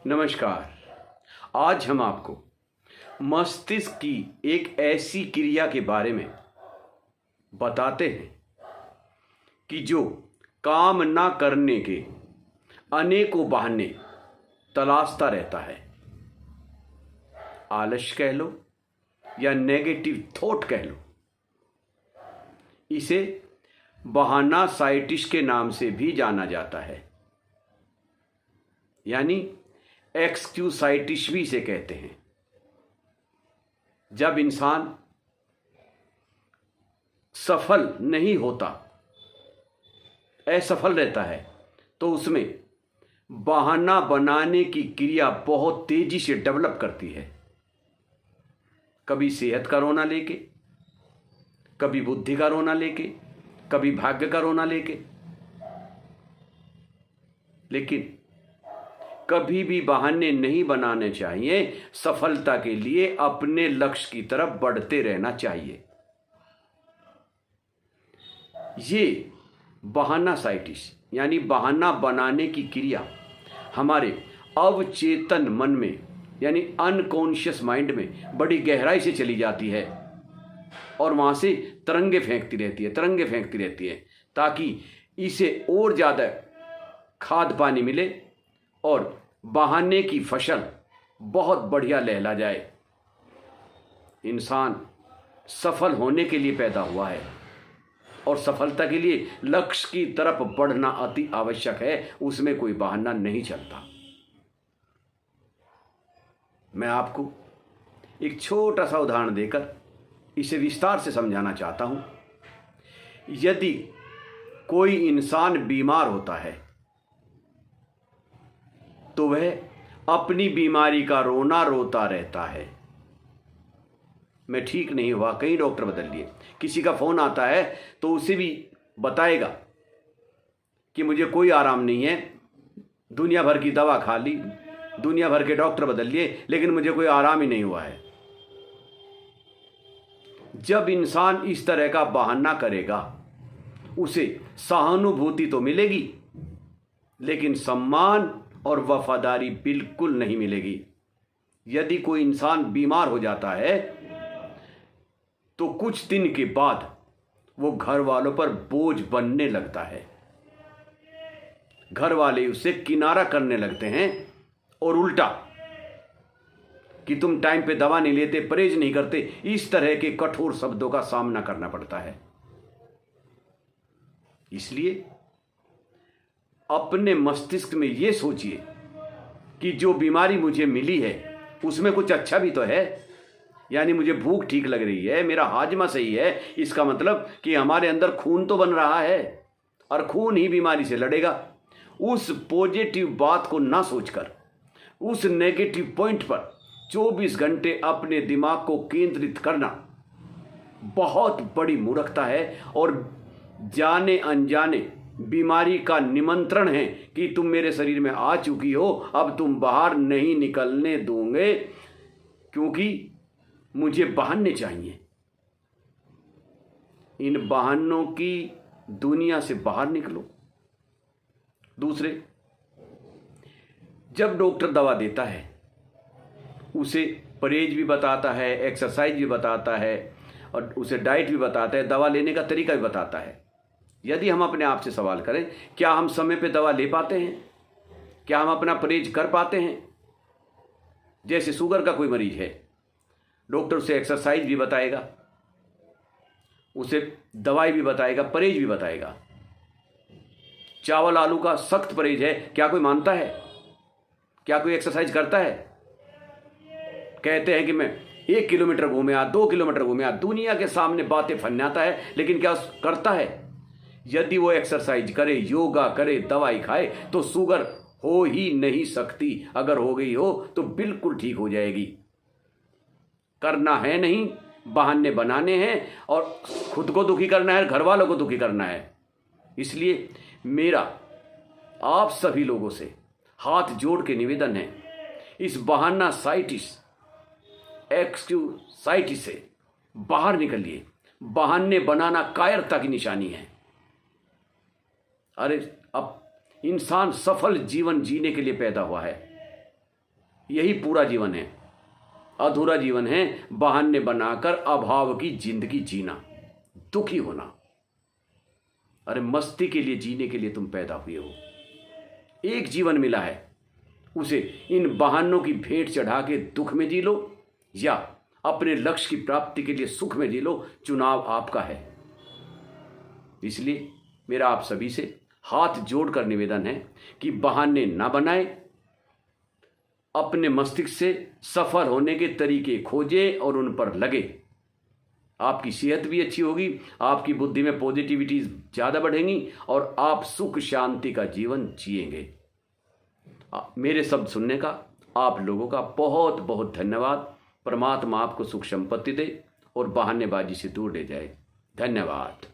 नमस्कार। आज हम आपको मस्तिष्क की एक ऐसी क्रिया के बारे में बताते हैं कि जो काम ना करने के अनेकों बहाने तलाशता रहता है। आलस्य कह लो या नेगेटिव थॉट कह लो। इसे बहाना साइटिस के नाम से भी जाना जाता है, यानी एक्सक्यूसाइटिस भी इसे कहते हैं। जब इंसान सफल नहीं होता, असफल रहता है, तो उसमें बहाना बनाने की क्रिया बहुत तेजी से डेवलप करती है। कभी सेहत का रोना लेके, कभी बुद्धि का रोना लेके, कभी भाग्य का रोना लेके। लेकिन कभी भी बहाने नहीं बनाने चाहिए। सफलता के लिए अपने लक्ष्य की तरफ बढ़ते रहना चाहिए। ये बहाना साइटिस यानी बहाना बनाने की क्रिया हमारे अवचेतन मन में यानी अनकॉन्शियस माइंड में बड़ी गहराई से चली जाती है और वहां से तरंगे फेंकती रहती है ताकि इसे और ज़्यादा खाद पानी मिले और बहाने की फसल बहुत बढ़िया लहला जाए। इंसान सफल होने के लिए पैदा हुआ है और सफलता के लिए लक्ष्य की तरफ बढ़ना अति आवश्यक है। उसमें कोई बहाना नहीं चलता। मैं आपको एक छोटा सा उदाहरण देकर इसे विस्तार से समझाना चाहता हूं। यदि कोई इंसान बीमार होता है तो वह अपनी बीमारी का रोना रोता रहता है। मैं ठीक नहीं हुआ, कई डॉक्टर बदल लिए। किसी का फोन आता है तो उसे भी बताएगा कि मुझे कोई आराम नहीं है, दुनिया भर की दवा खा ली, दुनिया भर के डॉक्टर बदल लिए, लेकिन मुझे कोई आराम ही नहीं हुआ है। जब इंसान इस तरह का बहाना करेगा उसे सहानुभूति तो मिलेगी, लेकिन सम्मान और वफादारी बिल्कुल नहीं मिलेगी। यदि कोई इंसान बीमार हो जाता है तो कुछ दिन के बाद वो घर वालों पर बोझ बनने लगता है। घर वाले उसे किनारा करने लगते हैं और उल्टा कि तुम टाइम पे दवा नहीं लेते, परहेज नहीं करते, इस तरह के कठोर शब्दों का सामना करना पड़ता है। इसलिए अपने मस्तिष्क में यह सोचिए कि जो बीमारी मुझे मिली है उसमें कुछ अच्छा भी तो है। यानी मुझे भूख ठीक लग रही है, मेरा हाजमा सही है, इसका मतलब कि हमारे अंदर खून तो बन रहा है और खून ही बीमारी से लड़ेगा। उस पॉजिटिव बात को ना सोचकर उस नेगेटिव पॉइंट पर 24 घंटे अपने दिमाग को केंद्रित करना बहुत बड़ी मूर्खता है और जाने अनजाने बीमारी का निमंत्रण है कि तुम मेरे शरीर में आ चुकी हो, अब तुम बाहर नहीं निकलने दूंगे क्योंकि मुझे बहाने चाहिए। इन बहानों की दुनिया से बाहर निकलो। दूसरे, जब डॉक्टर दवा देता है उसे परहेज भी बताता है, एक्सरसाइज भी बताता है और उसे डाइट भी बताता है, दवा लेने का तरीका भी बताता है। यदि हम अपने आप से सवाल करें, क्या हम समय पे दवा ले पाते हैं? क्या हम अपना परहेज कर पाते हैं? जैसे शुगर का कोई मरीज है, डॉक्टर उसे एक्सरसाइज भी बताएगा, उसे दवाई भी बताएगा, परहेज भी बताएगा। चावल आलू का सख्त परहेज है, क्या कोई मानता है? क्या कोई एक्सरसाइज करता है? कहते हैं कि मैं 1 किलोमीटर घूमे आ, 2 किलोमीटर घूमे आ, दुनिया के सामने बातें फन्नाता है, लेकिन क्या करता है? यदि वो एक्सरसाइज करे, योगा करे, दवाई खाए तो शुगर हो ही नहीं सकती। अगर हो गई हो तो बिल्कुल ठीक हो जाएगी। करना है नहीं, बहाने बनाने हैं और खुद को दुखी करना है, घर वालों को दुखी करना है। इसलिए मेरा आप सभी लोगों से हाथ जोड़ के निवेदन है, इस बहाना साइटिस एक्सक्यूसाइटिस से बाहर निकलिए। बहाने बनाना कायरता की निशानी है। अरे अब इंसान सफल जीवन जीने के लिए पैदा हुआ है। यही पूरा जीवन है। अधूरा जीवन है बहाने बनाकर अभाव की जिंदगी जीना, दुखी होना। अरे मस्ती के लिए जीने के लिए तुम पैदा हुए हो, एक जीवन मिला है, उसे इन बहानों की भेंट चढ़ा के दुख में जी लो या अपने लक्ष्य की प्राप्ति के लिए सुख में जी लो। चुनाव आपका है। इसलिए मेरा आप सभी से हाथ जोड़कर निवेदन है कि बहाने ना बनाएं, अपने मस्तिष्क से सफल होने के तरीके खोजें और उन पर लगे। आपकी सेहत भी अच्छी होगी, आपकी बुद्धि में पॉजिटिविटी ज़्यादा बढ़ेंगी और आप सुख शांति का जीवन जिएंगे। मेरे शब्द सुनने का आप लोगों का बहुत बहुत धन्यवाद। परमात्मा आपको सुख संपत्ति दे और बहानेबाजी से दूर ले जाए। धन्यवाद।